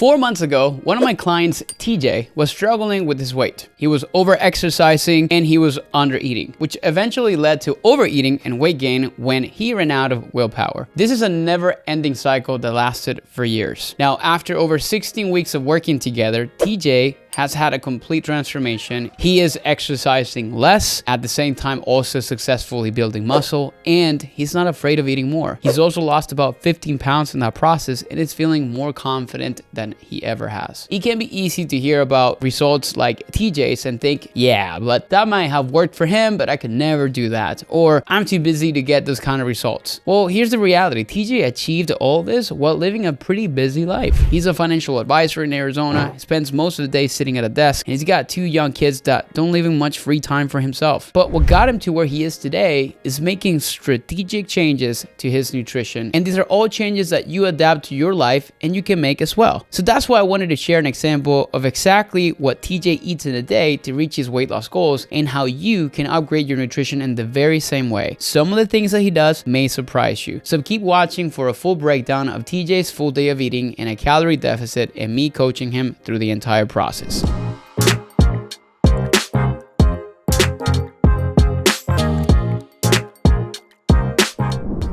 4 months ago, one of my clients, TJ, was struggling with his weight. He was over-exercising and he was under-eating, which eventually led to overeating and weight gain when he ran out of willpower. This is a never-ending cycle that lasted for years. Now, after over 16 weeks of working together, TJ has had a complete transformation. He is exercising less, at the same time also successfully building muscle, and he's not afraid of eating more. He's also lost about 15 pounds in that process and is feeling more confident than he ever has. It can be easy to hear about results like TJ's and think, yeah, but that might have worked for him, but I could never do that. Or I'm too busy to get those kind of results. Well, here's the reality. TJ achieved all this while living a pretty busy life. He's a financial advisor in Arizona. He spends most of the day sitting at a desk, and he's got 2 young kids that don't leave him much free time for himself. But what got him to where he is today is making strategic changes to his nutrition. And these are all changes that you adapt to your life and you can make as well. So that's why I wanted to share an example of exactly what TJ eats in a day to reach his weight loss goals and how you can upgrade your nutrition in the very same way. Some of the things that he does may surprise you. So keep watching for a full breakdown of TJ's full day of eating in a calorie deficit and me coaching him through the entire process.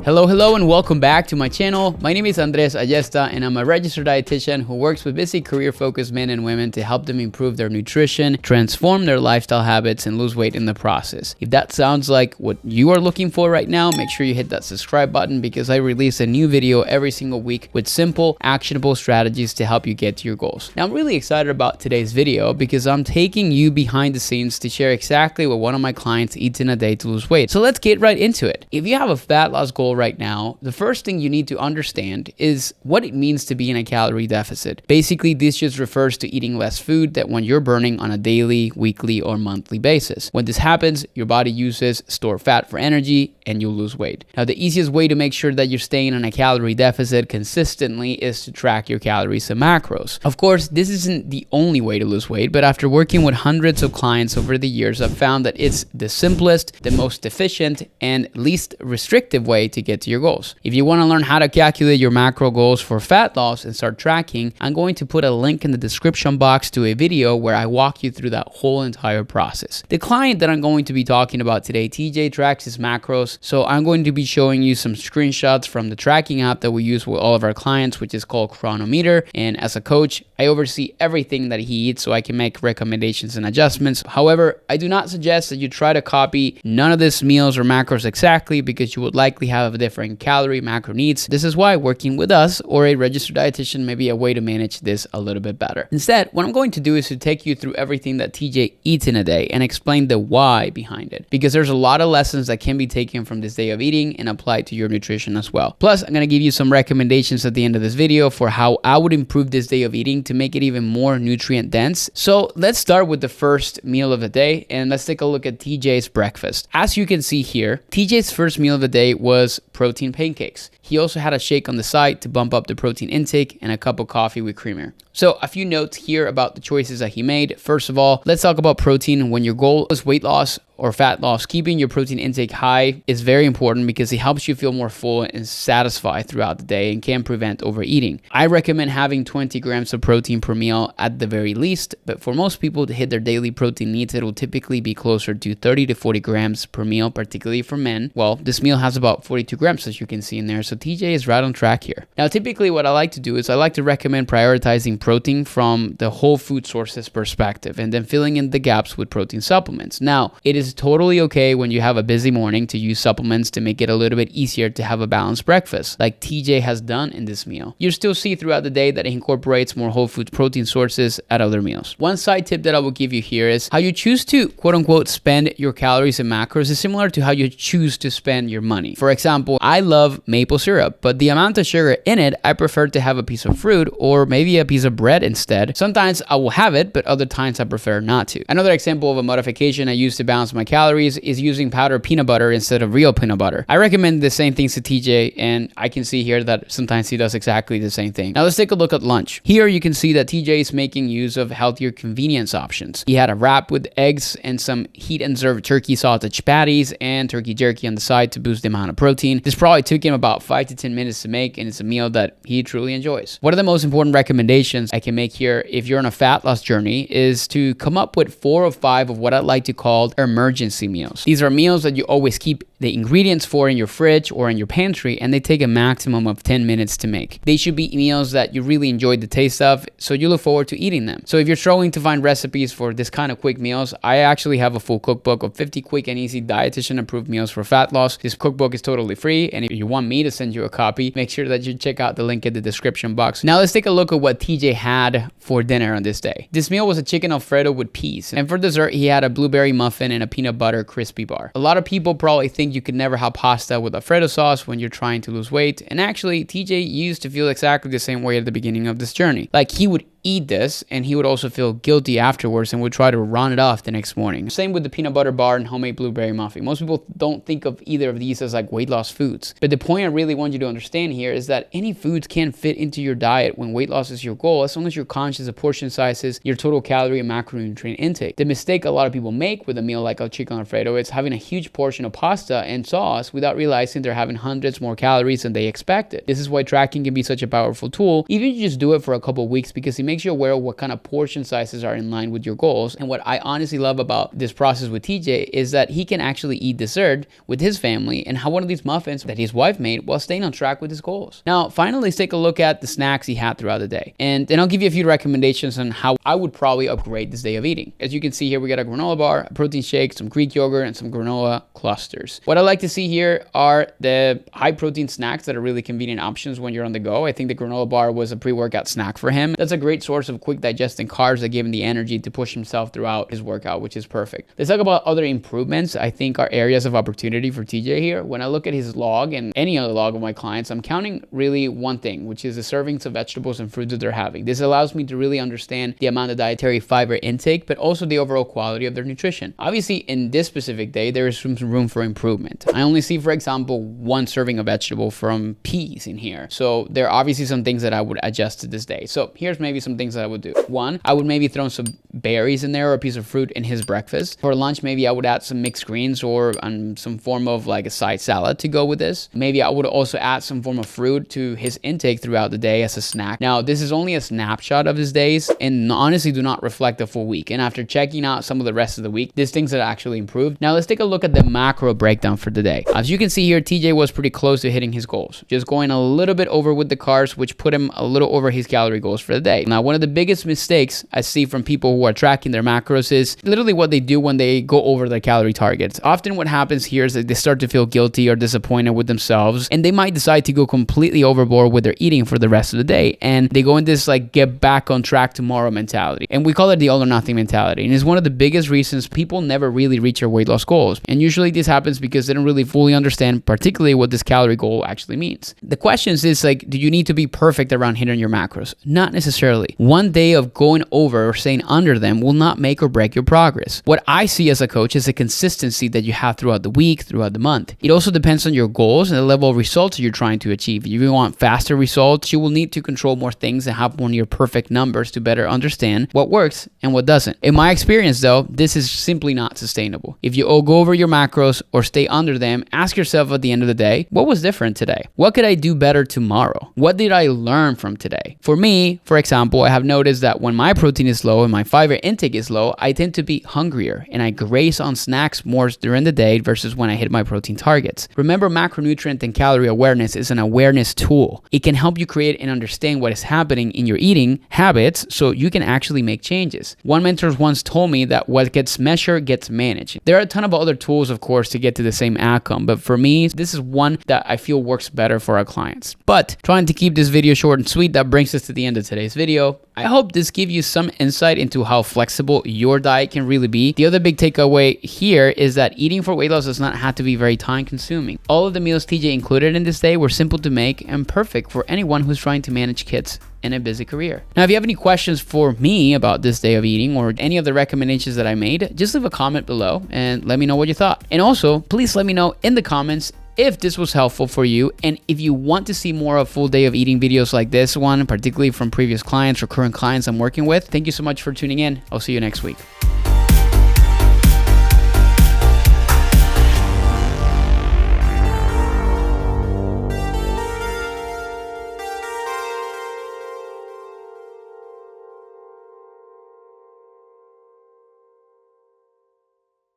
Hello, and welcome back to my channel. My name is Andres Ayesta, and I'm a registered dietitian who works with busy career-focused men and women to help them improve their nutrition, transform their lifestyle habits, and lose weight in the process. If that sounds like what you are looking for right now, make sure you hit that subscribe button because I release a new video every single week with simple, actionable strategies to help you get to your goals. Now, I'm really excited about today's video because I'm taking you behind the scenes to share exactly what one of my clients eats in a day to lose weight. So let's get right into it. If you have a fat loss goal right now, the first thing you need to understand is what it means to be in a calorie deficit. Basically, this just refers to eating less food than when you're burning on a daily, weekly, or monthly basis. When this happens, your body uses stored fat for energy and you'll lose weight. Now, the easiest way to make sure that you're staying in a calorie deficit consistently is to track your calories and macros. Of course, this isn't the only way to lose weight, but after working with hundreds of clients over the years, I've found that it's the simplest, the most efficient, and least restrictive way to get to your goals. If you want to learn how to calculate your macro goals for fat loss and start tracking, I'm going to put a link in the description box to a video where I walk you through that whole entire process. The client that I'm going to be talking about today, TJ, tracks his macros, so I'm going to be showing you some screenshots from the tracking app that we use with all of our clients, which is called Chronometer. And as a coach, I oversee everything that he eats so I can make recommendations and adjustments. However, I do not suggest that you try to copy none of these meals or macros exactly because you would likely have a different calorie macro needs. This is why working with us or a registered dietitian may be a way to manage this a little bit better. Instead, what I'm going to do is to take you through everything that TJ eats in a day and explain the why behind it, because there's a lot of lessons that can be taken from this day of eating and applied to your nutrition as well. Plus, I'm going to give you some recommendations at the end of this video for how I would improve this day of eating to make it even more nutrient dense. So let's start with the first meal of the day and let's take a look at TJ's breakfast. As you can see here, TJ's first meal of the day was protein pancakes. He also had a shake on the side to bump up the protein intake and a cup of coffee with creamer. So a few notes here about the choices that he made. First of all, let's talk about protein. When your goal is weight loss or fat loss, keeping your protein intake high is very important because it helps you feel more full and satisfied throughout the day and can prevent overeating. I recommend having 20 grams of protein per meal at the very least, but for most people to hit their daily protein needs, it will typically be closer to 30 to 40 grams per meal, particularly for men. Well, this meal has about 42 grams as you can see in there, so TJ is right on track here. Now, typically what I like to do is I like to recommend prioritizing protein from the whole food sources perspective and then filling in the gaps with protein supplements. Now, it is totally okay when you have a busy morning to use supplements to make it a little bit easier to have a balanced breakfast, like TJ has done in this meal. You'll still see throughout the day that it incorporates more whole food protein sources at other meals. One side tip that I will give you here is how you choose to quote unquote spend your calories and macros is similar to how you choose to spend your money. For example, I love maple syrup, but the amount of sugar in it, I prefer to have a piece of fruit or maybe a piece of bread instead. Sometimes I will have it, but other times I prefer not to. Another example of a modification I use to balance my my calories is using powdered peanut butter instead of real peanut butter. I recommend the same things to TJ, and I can see here that sometimes he does exactly the same thing. Now let's take a look at lunch. Here you can see that TJ is making use of healthier convenience options. He had a wrap with eggs and some heat and serve turkey sausage patties and turkey jerky on the side to boost the amount of protein. This probably took him about 5 to 10 minutes to make, and it's a meal that he truly enjoys. One of the most important recommendations I can make here if you're on a fat loss journey is to come up with 4 or 5 of what I like to call emergency meals. These are meals that you always keep the ingredients for in your fridge or in your pantry, and they take a maximum of 10 minutes to make. They should be meals that you really enjoy the taste of, so you look forward to eating them. So if you're struggling to find recipes for this kind of quick meals, I actually have a full cookbook of 50 quick and easy dietitian approved meals for fat loss. This cookbook is totally free, and if you want me to send you a copy, make sure that you check out the link in the description box. Now let's take a look at what TJ had for dinner on this day. This meal was a chicken alfredo with peas, and for dessert he had a blueberry muffin and a peanut butter crispy bar. A lot of people probably think you could never have pasta with alfredo sauce when you're trying to lose weight, and actually TJ used to feel exactly the same way at the beginning of this journey. Like, he would eat this and he would also feel guilty afterwards and would try to run it off the next morning. Same with the peanut butter bar and homemade blueberry muffin. Most people don't think of either of these as like weight loss foods, but the point I really want you to understand here is that any foods can fit into your diet when weight loss is your goal, as long as you're conscious of portion sizes, your total calorie and macronutrient intake. The mistake a lot of people make with a meal like a chicken alfredo is having a huge portion of pasta and sauce without realizing they're having hundreds more calories than they expected. This is why tracking can be such a powerful tool, even if you just do it for a couple of weeks, because it makes you aware of what kind of portion sizes are in line with your goals. And what I honestly love about this process with TJ is that he can actually eat dessert with his family and have one of these muffins that his wife made while staying on track with his goals. Now, finally, let's take a look at the snacks he had throughout the day. And then I'll give you a few recommendations on how I would probably upgrade this day of eating. As you can see here, we got a granola bar, a protein shake, some Greek yogurt, and some granola clusters. What I like to see here are the high protein snacks that are really convenient options when you're on the go. I think the granola bar was a pre-workout snack for him. That's a great source of quick digesting carbs that give him the energy to push himself throughout his workout, which is perfect. Let's talk about other improvements I think are areas of opportunity for TJ here. When I look at his log and any other log of my clients, I'm counting really one thing, which is the servings of vegetables and fruits that they're having. This allows me to really understand the amount of dietary fiber intake, but also the overall quality of their nutrition. Obviously, in this specific day, there is some room for improvement. I only see, for example, 1 serving of vegetable from peas in here. So there are obviously some things that I would adjust to this day. So here's maybe some things that I would do. 1, I would maybe throw some berries in there or a piece of fruit in his breakfast. For lunch, maybe I would add some mixed greens or some form of like a side salad to go with this. Maybe I would also add some form of fruit to his intake throughout the day as a snack. Now, this is only a snapshot of his days and honestly do not reflect the full week. And after checking out some of the rest of the week, there's things that actually improved. Now, let's take a look at the macro breakdown for the day. As you can see here, TJ was pretty close to hitting his goals, just going a little bit over with the carbs, which put him a little over his calorie goals for the day. Now, one of the biggest mistakes I see from people who are tracking their macros is literally what they do when they go over their calorie targets. Often what happens here is that they start to feel guilty or disappointed with themselves, and they might decide to go completely overboard with their eating for the rest of the day, and they go in this like get back on track tomorrow mentality. And we call it the all or nothing mentality, and it's one of the biggest reasons people never really reach their weight loss goals. And usually this happens because they don't really fully understand particularly what this calorie goal actually means. The question is like, do you need to be perfect around hitting your macros? Not necessarily. One day of going over or staying under them will not make or break your progress. What I see as a coach is the consistency that you have throughout the week, throughout the month. It also depends on your goals and the level of results you're trying to achieve. If you want faster results, you will need to control more things and have more near perfect numbers to better understand what works and what doesn't. In my experience though, this is simply not sustainable. If you all go over your macros or stay under them, ask yourself at the end of the day, what was different today? What could I do better tomorrow? What did I learn from today? For me, for example, I have noticed that when my protein is low and my fiber intake is low, I tend to be hungrier and I graze on snacks more during the day versus when I hit my protein targets. Remember, macronutrient and calorie awareness is an awareness tool. It can help you create and understand what is happening in your eating habits so you can actually make changes. One mentor once told me that what gets measured gets managed. There are a ton of other tools, of course, to get to the same outcome, but for me, this is one that I feel works better for our clients. But trying to keep this video short and sweet, that brings us to the end of today's video. I hope this gives you some insight into how flexible your diet can really be. The other big takeaway here is that eating for weight loss does not have to be very time consuming. All of the meals TJ included in this day were simple to make and perfect for anyone who's trying to manage kids in a busy career. Now, if you have any questions for me about this day of eating or any of the recommendations that I made, just leave a comment below and let me know what you thought. And also, please let me know in the comments if this was helpful for you, and if you want to see more of full day of eating videos like this one, particularly from previous clients or current clients I'm working with. Thank you so much for tuning in. I'll see you next week.